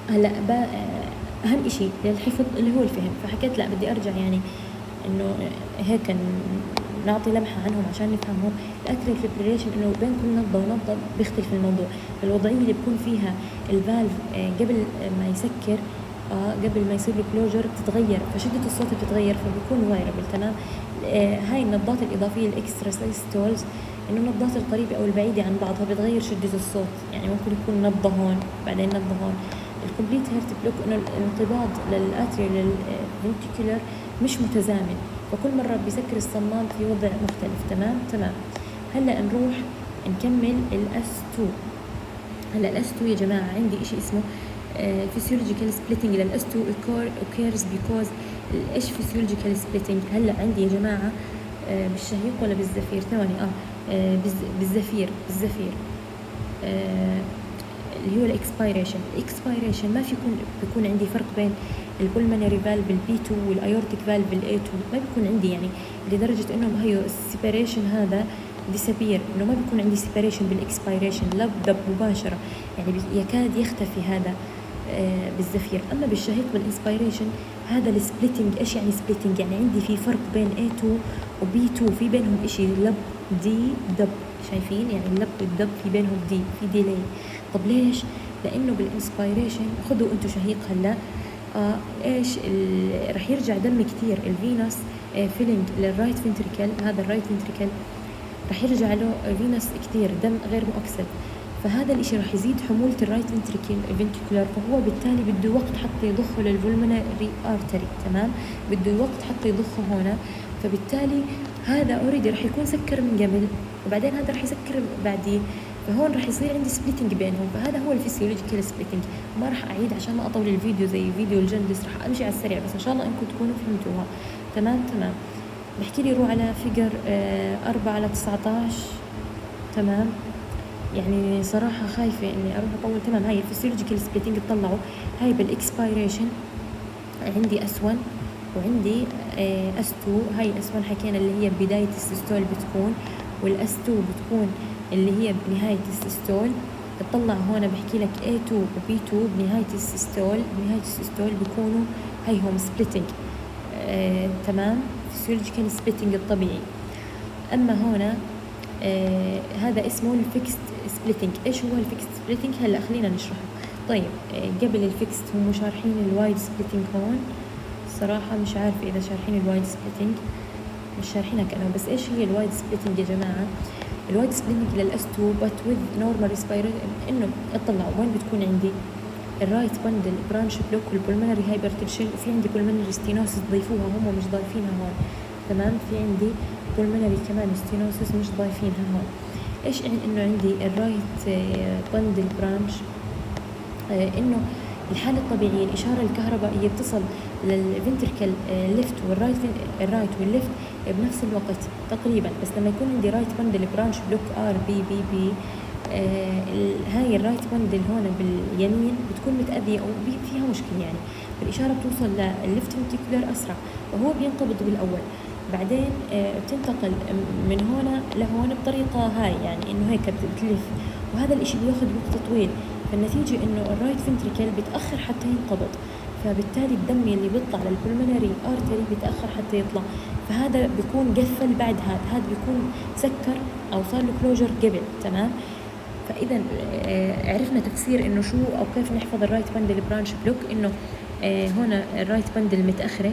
هلا اهم اشي للحفظ اللي هو الفهم، فحكيت لا بدي ارجع يعني انه هيك نعطي لمحة عنهم عشان نفهمهم. الاتريال فيبريليشن انه بين كل نبضة ونبضة بيختلف الموضوع. الوضعية اللي بكون فيها الفالف قبل ما يسكر، قبل ما يصير له كلوجر بتتغير، فشدة الصوت بتتغير، فبيكون فايربل. تمام. هاي النبضات الإضافية الإكسترا سيستولز، إنه النبضات القريبة أو البعيدة عن بعضها بتغير شدة الصوت. يعني ممكن يكون نبضة هون بعدين نبضة هون. الكومبليت هيرت بلوك إنه الانقباض للأتريال للفنتيكولر مش متزامن، فكل مرة بيسكر الصمام في وضع مختلف. تمام. هلا نروح نكمل الاس 2. هلا الاس 2 يا جماعة عندي اشي اسمه physiological splitting للاس 2 occurs because ايش physiological splitting؟ هلا عندي يا جماعة بالشهيق ولا بالزفير؟ ثواني بالزفير اللي هو الاكسبيريشن ما بيكون عندي فرق بين البلمونري فالف البي 2 والايورتيك فالف الاي 2، ما بيكون عندي يعني لدرجه انه هي السيبريشن هذا ديسابير، انه ما بيكون عندي سيبريشن بالاكسبيريشن، لب مباشره يعني يكاد يختفي هذا بالزفير. اما بالشهيق بالانسبيريشن هذا السبليتنج. ايش يعني سبليتنج؟ يعني عندي في فرق بين A2 وبي 2، في بينهم اشي لب دي دب، شايفين يعني اللب والدب في بينهم دي، في ديلي. طب ليش؟ لانه بالانسبيريشن خذوا انتم شهيق هلا ايش رح يرجع دم كتير، الفينوس فيلينج للرايت فنتريكل، هذا الرايت فنتريكل رح يرجع له فينوس كتير دم غير مؤكسد، فهذا الاشي رح يزيد حمولة الرايت فنتريكولار، فهو بالتالي بده وقت حتى يضخه للفولمونري ارتري. تمام، بده وقت حتى يضخه هنا، فبالتالي هذا اوريدي رح يكون سكر من قبل، وبعدين هذا رح يسكر بعديه، فهون رح يصير عندي سبليتنج بينهم. فهذا هو الفسيولوجيكال سبليتنج. ما رح اعيد عشان ما اطول الفيديو زي فيديو الجندس، رح امشي على السريع بس ان شاء الله انكم تكونوا فهمتوها. تمام. بحكي لي روح على فيجر 4/19. تمام، يعني صراحة خايفة اني اروح اطول. تمام، هاي الفسيولوجيكال سبليتنج تطلعوا. هاي بالاكسبيريشن عندي اس 1 وعندي اس 2. هاي اس 1 حكينا اللي هي بداية السيستول بتكون، والاس 2 بتكون اللي هي بنهاية السيستول. بتطلع هون بحكي لك A2 و B2 بنهاية السيستول بيكونوا هاي هم سبليتنج. تمام، فيسيولوجيكال سبليتنج الطبيعي. اما هنا هذا اسمه الفيكست سبليتنج. ايش هو الفيكست سبليتنج؟ هلا خلينا نشرحه. طيب قبل الفيكست هم شارحين الوايد سبليتنج هون، صراحة مش عارفة اذا شارحين الوايد سبليتنج، مش شارحينها كأنه. بس ايش هي الوايد سبليتنج يا جماعة؟ الوايد سبليتنج للاس 2 but with normal respiration. انه اطلعوا وين بتكون عندي الرايت باندل برانش بلوك والبلمونري هايبرتنشن، وفي عندي بلمونري ستينوسس ضيفوها، هم مش ضايفينها هون. تمام، في عندي بلمونري كمان ستينوسس مش ضايفينها هون. ايش يعني انه عندي الرايت باندل برانش؟ انه الحالة الطبيعية الإشارة الكهربائية بتصل للفنتركل ليفت الرايت والليفت بنفس الوقت تقريبا، بس لما يكون عندي رايت باندل برانش بلوك ار بي هاي الرايت باندل هون باليمين بتكون متأذية أو فيها مشكلة، يعني الإشارة بتوصل للليفت فنتركولار أسرع، فهو بينقبض بالأول، بعدين بتنتقل من هنا لهون بطريقة هاي، يعني إنه هيك بتلف، وهذا الإشي بياخد وقت طويل. فالنتيجة إنه الرايت فنتريكل بتأخر حتى ينقبض، فبالتالي الدم اللي بيطلع للبلمونري ارتري بيتأخر حتى يطلع، فهذا بيكون قفل بعد هذا بيكون سكر أو صار له كلوجر قبل. تمام، فإذا عرفنا تفسير إنه شو أو كيف نحفظ الرايت باندل برانش بلوك. إنه هنا الرايت باندل متأخرة،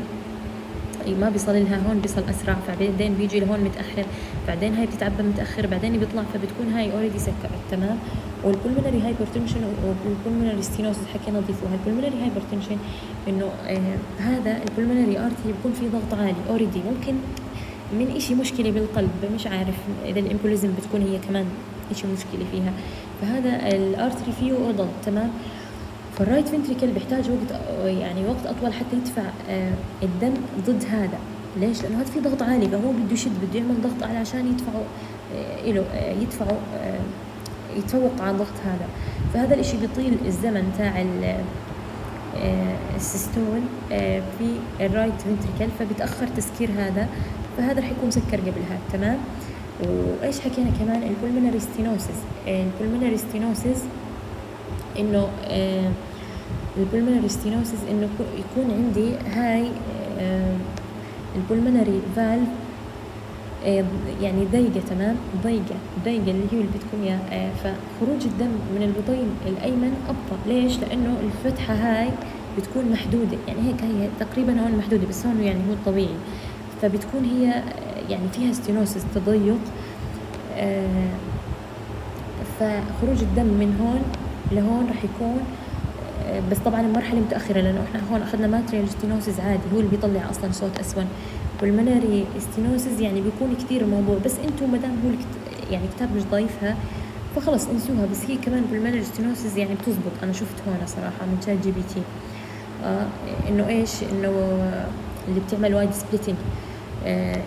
ما بيصل لها هون، بيصل اسرع، فبعدين بيجي لهون متاخر، بعدين هاي بتتعبى متاخر، بعدين بيطلع، فبتكون هاي اوريدي سكرت. تمام، والبلمونري هايبرتنشن والبلمونري ستينوسس حكينا نضيفوها. البلمونري هايبرتنشن انه هذا البلمونري ارتري بيكون فيه ضغط عالي اوريدي، ممكن من إشي مشكله بالقلب، مش عارف اذا الامبوليزم بتكون هي كمان إشي مشكله فيها، فهذا الارتري فيه ضغط. تمام، فالرايت فنتريكل بيحتاج وقت أطول حتى يدفع الدم ضد هذا. ليش؟ لأنه هذا في ضغط عالي، فهو بده يشد، بده يعمل ضغط أعلى عشان يتفوق على الضغط هذا. فهذا الإشي بيطيل الزمن تاع السيستول في الرايت فنتريكل، فبتأخر تسكير هذا، فهذا رح يكون مسكر قبل هذا. تمام، وإيش حكينا كمان؟ البلمونري ستينوسس. البلمونري ستينوسس إنه البلمونري ستينوسيس انه يكون عندي هاي البلمونري فالف يعني ضيقة، تمام، ضيقة اللي هي اللي بدكم اياه. فخروج الدم من البطين الأيمن أبطأ. ليش؟ لأنه الفتحة هاي بتكون محدودة، يعني هيك هي تقريبا هون محدودة، بس هون يعني هو الطبيعي، فبتكون هي يعني فيها ستينوسيس، تضيق. فخروج الدم من هون لهون راح يكون بس طبعا المرحلة متأخرة، لأنه احنا هون أخذنا ماتريال ستينوسيس عادي، هو اللي بيطلع أصلا صوت أسود. والمناري ستينوسيس يعني بيكون كتير الموضوع، بس انتو مدام هو يعني كتاب مش ضايفها فخلص انسوها. بس هي كمان بالمناري ستينوسيس يعني بتزبط، أنا شفت هون صراحة من شات جي بي تي إنه إيش، إنه اللي بتعمل وايد سبليتنج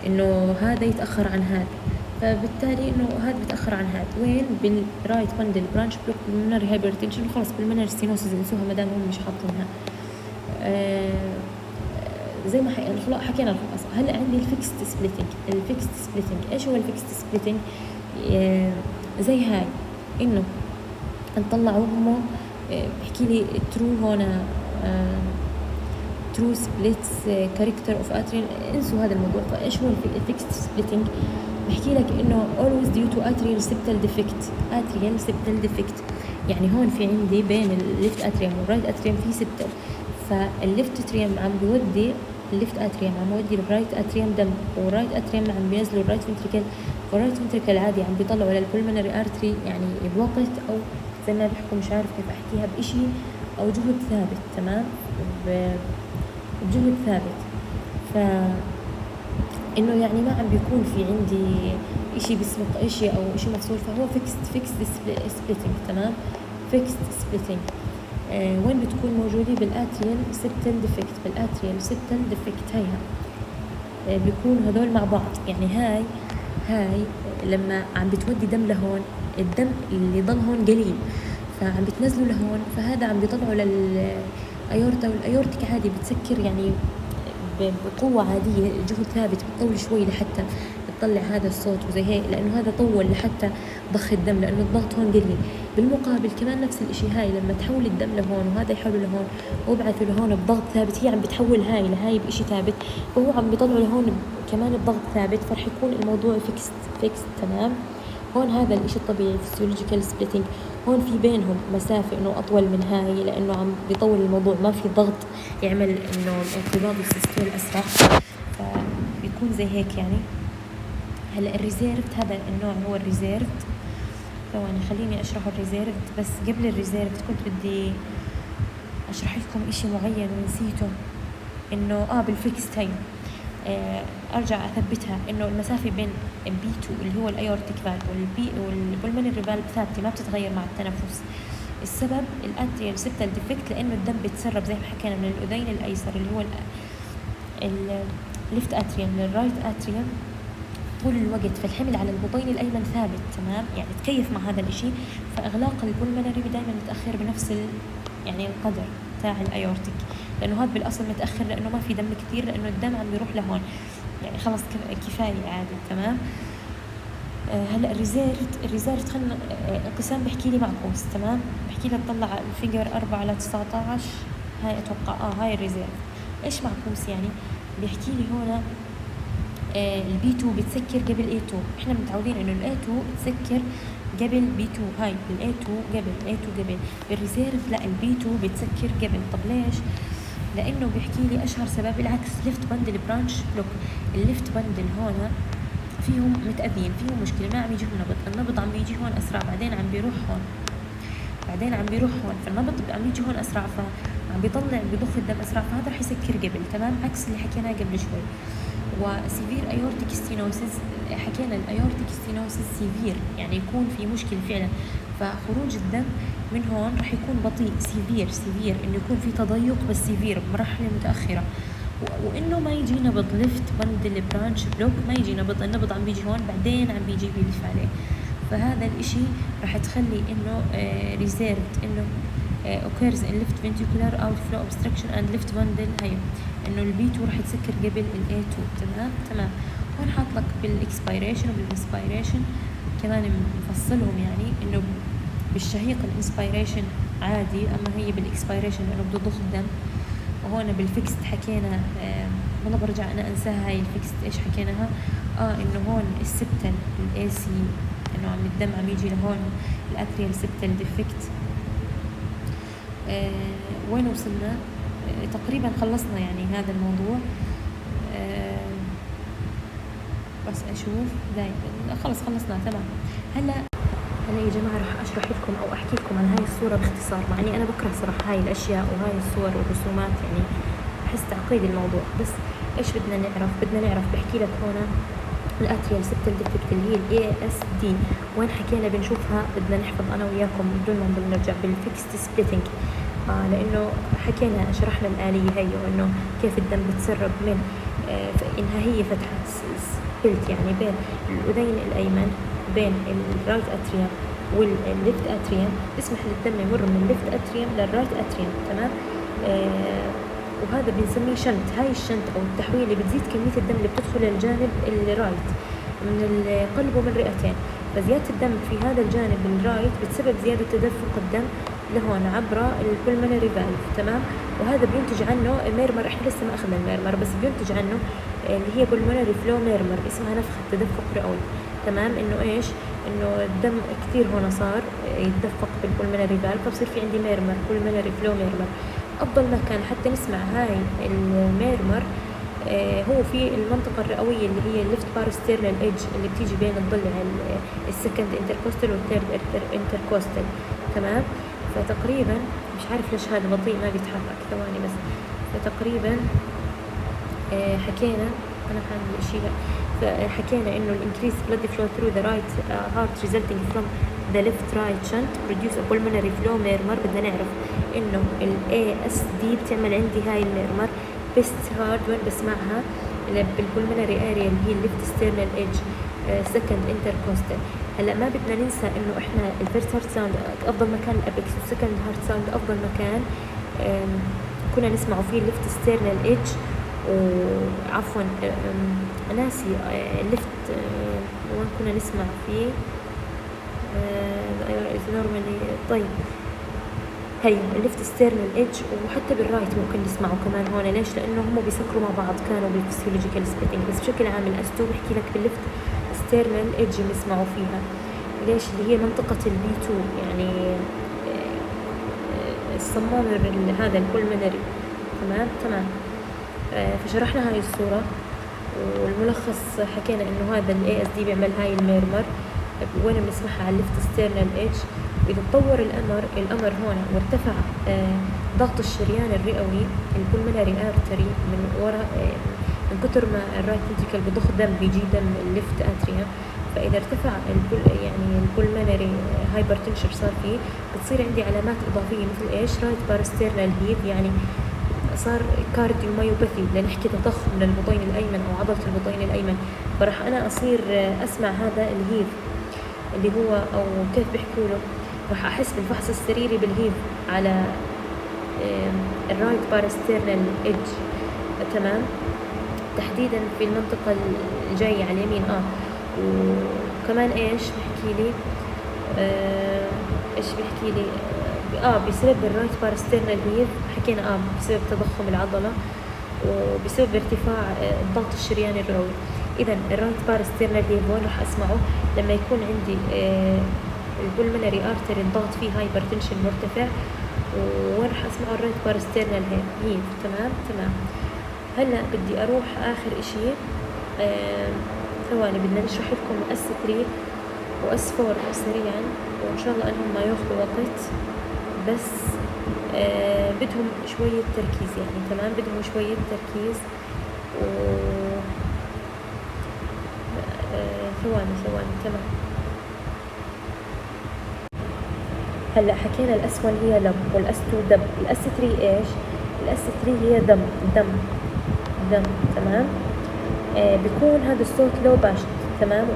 إنه هذا يتأخر عن هذا، فبالتالي انه هذا بيتاخر عن هذا. وين؟ بالرايت باندل برانش بلوك بالمنري هايبرتنشن، خلص بالمنري ستينوسيس انسوها ما دام هم مش حاطينها. زي ما حكينا الخلاصه. هلا عندي الفيكست سبليتنج. الفيكست سبليتنج ايش هو الفيكست سبليتنج؟ زي هاي انه نطلعوا هم بحكي لي ترو هون ترو سبليتس كاركتر اوف اتريال، انسوا هذا الموضوع. فايش هو الفيكست سبليتنج؟ بحكي لك انه always due to atrial septal defect. atrial septal defect يعني هون في عندي بين الليفت اتريوم والرايت اتريوم في سبتل، فالليفت اتريوم عم بودي الليفت اتريوم عم بودي الرايت اتريوم دم، والرايت اتريوم عم بينزلوا الرايت فنتريكل، والرايت فنتريكل عادي عم بيطلعوا للبولمونري ارتري يعني بوقت او زي ما بيحكوا مش عارف كيف احكيها بإشي او جهد ثابت، تمام، بجهد ثابت. ف انه يعني ما عم بيكون في عندي اشي بيسبق اشي او اشي مفصول، فهو فيكست سبليتنج، تمام، فيكست سبليتنج. وين بتكون موجودة؟ بالاتريال سبتل ديفكت. بالاتريال سبتل ديفكت هيها بيكون هذول مع بعض. يعني هاي لما عم بتودي دم لهون، الدم اللي ضل هون قليل فعم بتنزلوا لهون، فهذا عم بيطلعوا للايورتا، والايورتيك عادي بتسكر يعني بقوة عادية، جهد ثابت، بتطول شوي لحتى تطلع هذا الصوت وزي هيك، لأنه هذا طول لحتى ضخ الدم، لأنه الضغط هون قليل. بالمقابل كمان نفس الإشي، هاي لما تحول الدم لهون وهذا يحوله لهون وابعثه لهون بضغط ثابت، هي عم بتحول هاي لهاي بإشي ثابت، وهو عم بيطلعه لهون كمان بضغط ثابت، فرح يكون الموضوع فيكس، تمام. هون هذا الإشي الطبيعي فيسيولوجيكال سبليتنج. هون في بينهم مسافة إنه أطول من هاي، لأنه عم بيطول الموضوع، ما في ضغط يعمل إنه الانقباض والسيستول أسرع، فبيكون زي هيك يعني. هلا الريزيرفد، هذا النوع هو الريزيرفد. ثواني خليني أشرح الريزيرفد، بس قبل الريزيرفد كنت بدي أشرح لكم إشي معين ونسيته، إنه بالفيكست هاي ارجع اثبتها، انه المسافه بين B2 اللي هو الايورتيك فالف والبولمونري فالف ثابته ما بتتغير مع التنفس. السبب الاتريال سبتال ديفكت، لانه الدم بيتسرب زي ما حكينا من الاذين الايسر اللي هو الليفت اتريوم للرايت اتريوم طول الوقت، فالحمل على البطين الايمن ثابت، تمام، يعني تكيف مع هذا الاشي. فاغلاق البولمونري دائما متاخر بنفس يعني القدر تاع الايورتيك، لانه هذا بالاصل متاخر لانه ما في دم كثير، لانه الدم عم بيروح لهون، يعني خلص كفايه عادي، تمام. هلا الريزيرفد خلينا انقسام. بحكي لي معكوس، تمام، بحكي لي تطلع الفيجر 4/19، هاي اتوقع هاي الريزيرفد. ايش معكوس يعني؟ بيحكي لي هون البي 2 بتسكر قبل اي 2. احنا متعودين انه الاي 2 تسكر قبل بي 2، هاي الاي 2 قبل الاي 2 قبل. بالريزيرف لا، البي 2 بتسكر قبل. طب ليش؟ لانه بيحكي لي اشهر سبب العكس، ليفت باندل برانش بلوك. الليفت باندل هون فيهم متأذين، فيهم مشكله، ما عم يجيهم النبض عم بيجي هون اسرع، بعدين عم بيروح هون، فالنبض عم يجي هون اسرع، فعم بيضخ الدم اسرع، فهذا رح يسكر قبل، تمام، عكس اللي حكيناه قبل شوي. وسيفير ايورتيك ستينوسيس، حكينا الايورتيك ستينوسيس سيفير يعني يكون في مشكله فعلا، فخروج الدم من هون رح يكون بطيء. سيفير انه يكون في تضيق بس سيفير بمرحله متاخره، وانه ما يجي نبض ليفت باندل برانش بلوك، ما يجي النبض عم بيجي هون بعدين عم بيجي بيلف عليه. فهذا الاشي رح تخلي انه ريزيرفد انه occurs in left ventricular outflow obstruction and left bundle. هي انه البي 2 رح تسكر قبل الاي 2، تمام. هون حاط لك بالاكسبيريشن وبالانسبيريشن كمان مفصلهم، يعني انه بالشهيق الانسبيريشن عادي، اما هي بالاكسبيريشن لانه بده ضخ الدم. وهون بالفيكست حكينا والله برجع انا انساها هاي الفيكست ايش حكيناها. انه هون السبتل الاي سي انه عم الدم عم يجي لهون الاتريال سبتل ديفكت. وين وصلنا؟ تقريبا خلصنا يعني هذا الموضوع. بس اشوف دايما خلص خلصنا تمام. هلا يا جماعه راح اشرح لكم او احكي لكم عن هاي الصوره باختصار، مع اني انا بكره صراحه هاي الاشياء وهاي الصور والرسومات، يعني احس تعقيد الموضوع. بس ايش بدنا نعرف بحكي لك هون الاتريال سبتل ديفكت اللي هي الاي اس دي. وين حكينا بنشوفها؟ بدنا نحفظ انا وياكم بدون ما نضل نرجع بالفيكست سبليتنج. لانه حكينا شرحنا الآلية هي، وانه كيف الدم بتسرب من انها هي فتحة سبلت يعني بين الاذين الايمن بين الرايت اتريوم والليفت اتريوم، تسمح للدم يمر من الليفت اتريوم للرايت اتريوم. تمام. وهذا بنسميه شنت. هاي الشنت او التحويل اللي بتزيد كمية الدم اللي بتدخل للجانب الرايت من القلب ومن الرئتين. فزيادة الدم في هذا الجانب الرايت بتسبب زيادة تدفق الدم لهون عبر البلمونري فالف. تمام. وهذا بينتج عنه ميرمر. احنا لسه ما اخذنا الميرمر، بس بينتج عنه اللي هي بلمونري فلو ميرمر، اسمها نفخة تدفق رئوي. تمام. انه ايش؟ انه الدم كثير هون صار يتدفق بالبلمونري فالف، فبصير في عندي ميرمر، بلمونري فلو ميرمر. افضل مكان حتى نسمع هاي الميرمر هو في المنطقة الرئوية اللي هي الليفت باروستيرنال ايدج اللي بتيجي بين الضلع السكند انتركوستال والثيرد انتركوستال. تمام. فتقريبا مش عارف ليش هذا بطيء ما بيتحرك، ثواني بس. فتقريبا حكينا انا حامل شيء. فحكينا انه الانكريس blood flow through the right heart resulting from the left right shunt produce a pulmonary flow murmur. بدنا نعرف انه ال ASD بتعمل عندي هاي الميرمر best heart وين بسمعها بالبلمونري اريا اللي هي الليفت ستيرنال ايدج سكند انتركوستال. هلا ما بدنا ننسى انه احنا الفيرست هارت ساوند افضل مكان الابكس، والسكند هارت ساوند افضل مكان كنا نسمعه فيه الليفت ستيرنال ايدج. وعفوا ناسي الليفت وين كنا نسمع فيه نورمالي. طيب هي الليفت ستيرنال ايدج، وحتى بالرايت ممكن نسمعه كمان هون. ليش؟ لانه هم بيسكروا مع بعض كانوا بالفسيولوجيكال سبيتنج، بس بشكل عام الاستو بحكي لك بالليفت ستيرنال ايدج بنسمعه فيها. ليش؟ اللي هي منطقة البي 2 يعني الصمام هذا البلمونري. تمام. فشرحنا هاي الصورة، والملخص حكينا انه هذا الاي اس دي بيعمل هاي الميرمر وين بنسمعها على الليفت ستيرنال ايدج. واذا تطور الامر هون وارتفع ضغط الشريان الرئوي البلمونري ارتري من وراء من كتر ما الرايت فنتريكل بضخ دم بيجي دم الليفت اتريوم. فاذا ارتفع يعني البلمونري هايبرتنشن صار فيه، بتصير عندي علامات اضافيه مثل ايش؟ رايت باروستيرنال هيف، يعني صار كارديوميوباثي لنحكي تضخم للبطين الايمن او عضله البطين الايمن. فراح انا اصير اسمع هذا الهيف اللي هو او كيف بيحكوا له، راح احس بالفحص السريري بالهيف على الرايت باروستيرنال ايدج. تمام. تحديدا في المنطقه الجايه على اليمين. وكمان ايش بحكي لي؟ ايش بحكي لي؟ بسبب الرايت باروستيرنال هيف حكينا بسبب تضخم العضله وبسبب ارتفاع ضغط الشريان الرئوي. اذا الرايت باروستيرنال هيف وين راح اسمعه؟ لما يكون عندي البلمونري ارتري الضغط فيه هايبرتنشن مرتفع. وين راح اسمعه؟ الرايت باروستيرنال هيف. تمام. هلا بدي اروح اخر اشي. ثواني بدنا نشرح لكم اس 3 واس 4 سريعا، وان شاء الله انهم ما ياخذوا وقت، بس بدهم شوية تركيز يعني. تمام. بدهم شوية تركيز. و ثواني. تمام. هلا حكينا الاس 1 هي لب، والاس 2 دب. الاس 3 ايش؟ الاس 3 هي دم. تمام. بيكون هذا الصوت لو باشت. تمام.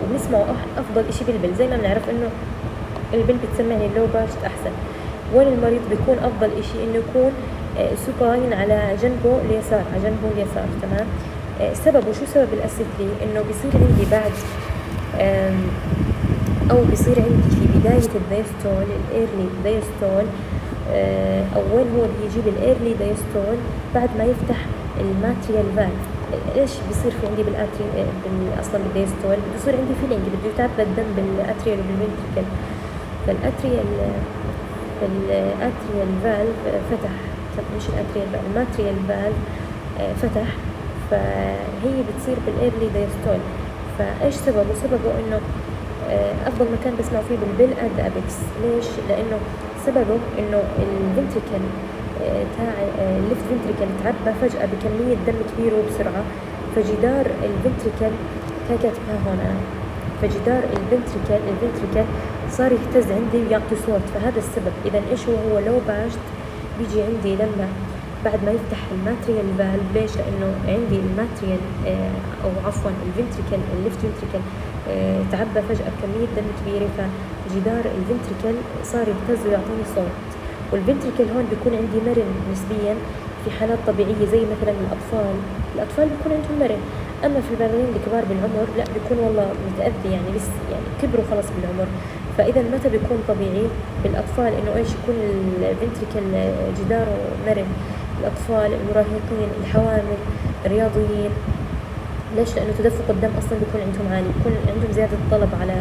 وبنسمعه افضل اشي بالبل، زي ما بنعرف انه البل بتسمعني لو باشت احسن. وين المريض بيكون افضل اشي؟ انه يكون سوباين على جنبه اليسار. تمام. سببه شو؟ سبب الاس 3 انه بيصير عندي بعد او بيصير عندي في بداية الدايستول الايرلي دايستول، او وين هو بيجيب الايرلي دايستول بعد ما يفتح الماتريال فالف. ايش بيصير في عندي اصلا بالدايستول بده يصير عندي فيلينج، بده يتعبى الدم بالاتريال وبالفنتريكل. فالاتريال فالف فتح، مش الاتريال فالف، الماتريال فالف فتح، فهي بتصير بالايرلي دايستول. فايش سببه؟ سببه انه افضل مكان بسمع فيه بالبل اند ابيكس. ليش؟ لانه سببه انه الفنتريكل تاع الليفت فنتريكل تعبى فجأة بكمية دم كبيرة وبسرعة، فجدار الفنتريكل كاتبها هون، فجدار الفنتريكل صار يهتز عندي ويعطي صوت، فهذا السبب. اذا ايش هو لو باشت بيجي عندي لما بعد ما يفتح الماتريال فالف. ليش؟ لانه عندي الماتريال او عفوا الفنتريكل الليفت فنتريكل تعبى فجأة بكمية دم كبيرة، فجدار الفنتريكل صار يهتز ويعطيني صوت. والفنتريكل هون بيكون عندي مرن نسبيا في حالات طبيعية، زي مثلا الأطفال بيكون عندهم مرن. أما في البالغين الكبار بالعمر لا، بيكون والله متأذي، يعني لسه يعني كبروا خلص بالعمر. فإذا متى بيكون طبيعي بالأطفال؟ إنه إيش يكون الفنتريكل جداره مرن. الأطفال، المراهقين، الحوامل، الرياضيين. ليش؟ لأنه تدفق الدم أصلا بيكون عندهم عالي، بيكون عندهم زيادة طلب على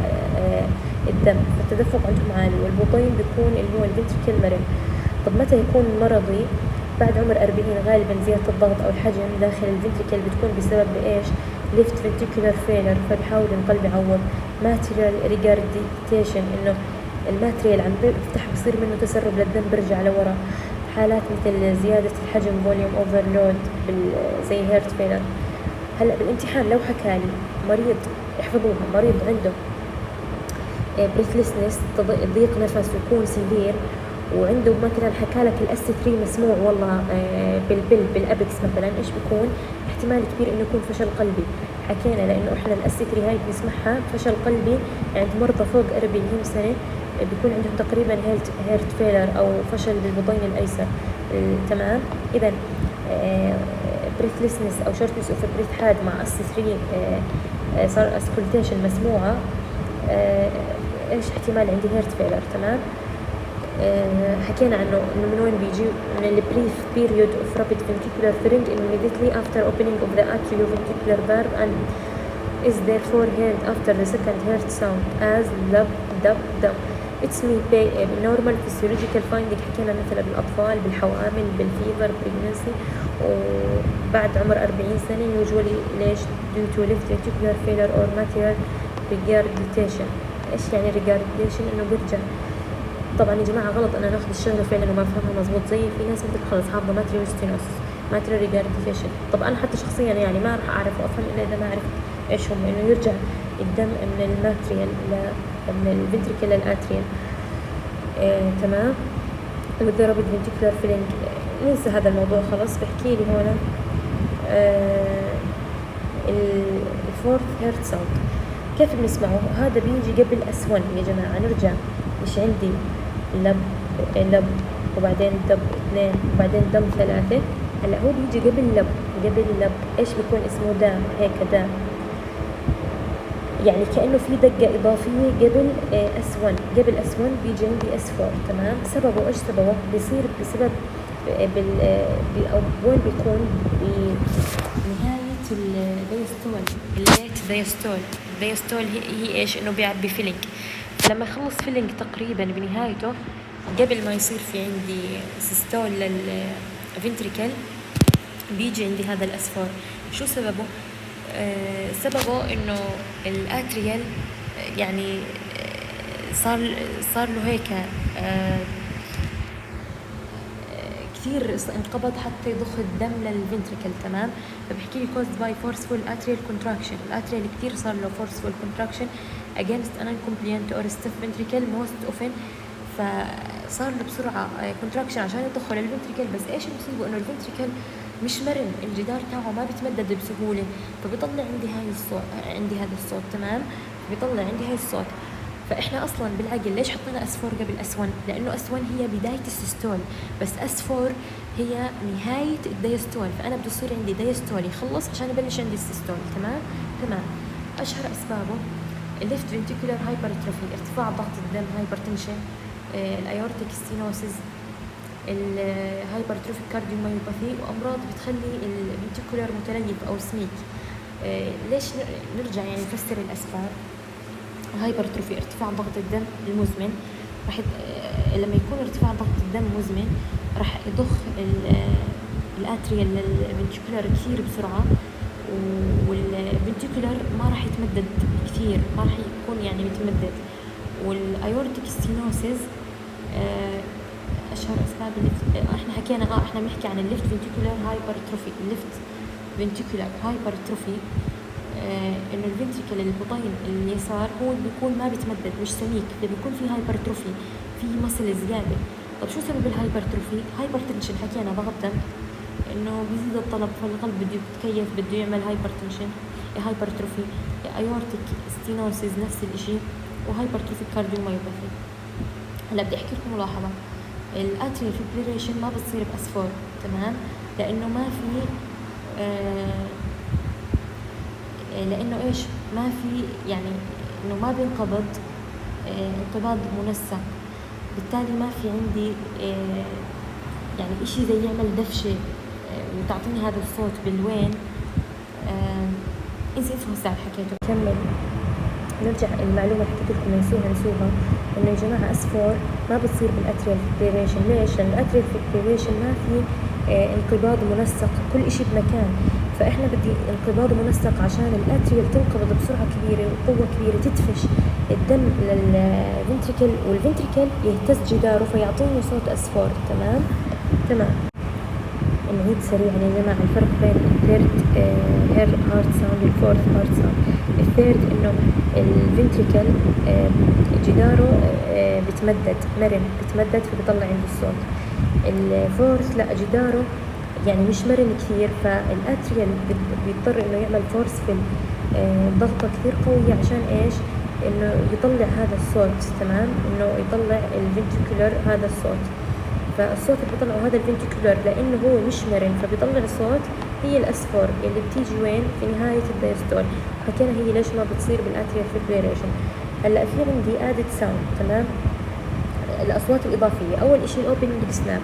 الدم، فالتدفق عندهم عالي. والبطين بيكون اللي هو الفنتريكل مرن. طب متى يكون مرضي؟ بعد عمر 40 غالبا زيادة الضغط أو الحجم داخل الفنتريكل بتكون بسبب إيش؟ left ventricular failure، فبحاول القلب يعوض. material regurgitation، إنه الماتريال عم بفتح بصير منه تسرب للدم برجع لورا. حالات مثل زيادة الحجم volume overload زي heart failure. هلا بالامتحان لو حكالي مريض، احفظوها، مريض عنده بريثلسنس، ضيق نفس ويكون سيفير، وعنده مثلا حكالك الاس 3 مسموع والله بالابكس مثلا، ايش بيكون؟ احتمال كبير انه يكون فشل قلبي. حكينا لانه احنا الاس 3 هاي بنسمعها فشل قلبي عند مرضى فوق 40 سنه، بيكون عندهم تقريبا هيرت فيلر او فشل بالبطين الايسر. تمام. اذا بريثلسنس او شورتنس اوف بريث حاد مع اس 3 صار اسكولتيشن مسموعه، ايش احتمال عندي هيرت فيلر. تمام. حكينا عنه انه من وين بيجي؟ من البريف period of rapid ventricular filling immediately after opening of the atrioventricular valve and is therefore heard after the second heart sound as lub dub dub. It's normal physiological finding. حكينا مثلا بالأطفال، بالحوامل، بالفيفر، pregnancy، وبعد عمر 40 سنة usually. ليش؟ due to left ventricular failure or material regurgitation. إيش يعني regurgitation؟ إنه برجع. طبعا يا جماعة غلط أنا ناخذ الشغلة فعلا وما أفهمها مزبوط، زي في ناس مثل خلص حافظة ماتريال ستينوس، ماتريال regurgitation. طب أنا حتى شخصيا يعني ما راح أعرف وأفهم إلا إذا ما عرفت إيش هم، إنه يرجع الدم من الماتريال من الفنتريكل للأتريال. تمام. with the rapid ventricular filling. ننسى هذا الموضوع خلاص. بحكي لي هنا الفورث هيرت ساوند كيف بنسمعه؟ هذا بيجي قبل S1 يا جماعة. نرجع، مش عندي لب وبعدين دب 2 وبعدين دم 3. هلا هو بيجي قبل لب. ايش بيكون اسمه؟ دام، هيك دام، يعني كأنه في دقة إضافية قبل S1. قبل S1 بيجي عندي S4. تمام. سببه إيش؟ سببه بيصير بسبب وين بيكون؟ بنهاية الدايستول، الليت دايستول هي إيش؟ إنه بيعبي فيلينج. لما يخلص فيلينج تقريبا بنهايته، قبل ما يصير في عندي سيستول للفنتريكل، بيجي عندي هذا الأسفار. شو سببه؟ سببه انه الاتريال يعني صار له هيك كثير انقبض حتى يضخ الدم للفنتريكل. تمام. فبحكي لي caused by forceful atrial contraction. الاتريال كثير صار له forceful contraction against an incompliant or stiff ventricle most often. فصار له بسرعة contraction عشان يضخه للفنتريكل. بس ايش المصيبة؟ انه الفنتريكل مش مرن، الجدار تاعه ما بيتمدد بسهولة، فبيطلع عندي هذا الصوت. تمام. بيطلع عندي هاي الصوت. فإحنا أصلا بالعقل ليش حطينا S4 قبل S1؟ لأنه S1 هي بداية السيستول، بس S4 هي نهاية الدايستول. فأنا بده يصير عندي دايستول يخلص عشان يبلش عندي السيستول. تمام. أشهر أسبابه الليفت فنتيكولار هايبرتروفي ارتفاع ضغط الدم هايبرتنشن، الايورتيك ستينوسيس، الهايبرتروفيك كارديوميوباثي، وامراض بتخلي الفنتيكولار متليف او سميك. ليش نرجع يعني نفسر الاسباب. هايبرتروفي ارتفاع ضغط الدم المزمن، راح لما يكون ارتفاع ضغط الدم مزمن راح يضخ الاتريال للفنتيكولار كثير بسرعه، والفنتيكولار ما راح يتمدد كثير، ما راح يكون يعني متمدد. والايورتيك ستينوسيس اشهر اسباب احنا حكينا احنا بنحكي عن الليفت فنتيكولار هايبرتروفي. الليفت فنتيكولار هايبرتروفي انه الفنتريكل البطين اليسار هو بيكون ما بيتمدد، مش سميك، بيكون في هايبرتروفي، في مسل زياده. طب شو سبب الهايبرتروفي؟ هايبرتنشن حكينا ضغط دم، انه بيزيد الطلب فالقلب بده يتكيف، بده يعمل هايبرتنشن، هايبرتروفي. ايورتيك ستينوسيس نفس الشيء، وهايبرتروفيك كارديوميوباثي. هلا بدي احكي لكم ملاحظه، الاتريال فيبريليشن ما بتصير باسفور، تمام؟ لانه ما في لانه ايش؟ ما في يعني انه ما بينقبض انقباض منسق، بالتالي ما في عندي يعني اشي زي يعمل دفشة وتعطيني هذا الصوت بالوين. انسى هسه حكيته. كمل نرجع المعلومة اللي حكيت لكم نسوها انه يا جماعة اسفور ما بتصير بالاتريال فيبريليشن. ليش؟ لان الاتريال فيبريليشن ما في انقباض منسق، كل اشي بمكان. فاحنا بدي انقباض منسق عشان الاتريال تنقبض بسرعة كبيرة وقوة كبيرة، تدفش الدم للفنتريكل، والفنتريكل يهتز جداره فيعطيني صوت اسفور. تمام. نعيد سريعا يا جماعة الفرق بين الثيرد هارت ساوند والفورث هارت ساوند. الثيرد انه الفنتريكل جداره بتمدد، مرن بتمدد فبيطلع عنده الصوت. الفورث لا، جداره يعني مش مرن كثير، فالاتريال بيضطر انه يعمل فورس في ضغطة كثير قوية عشان ايش؟ انه يطلع هذا الصوت. تمام، انه يطلع الفنتريكولر هذا الصوت. فالصوت اللي بيطلعه هذا الفنتيكولار لانه هو مش مرن فبيطلع الصوت هي الاسفور اللي بتيجي وين؟ في نهاية الدايستول. حكينا هي ليش ما بتصير بالاتريال فيبريليشن. هلا في عندي ادد ساوند، تمام؟ الاصوات الاضافية. اول اشي الاوبننج سناب،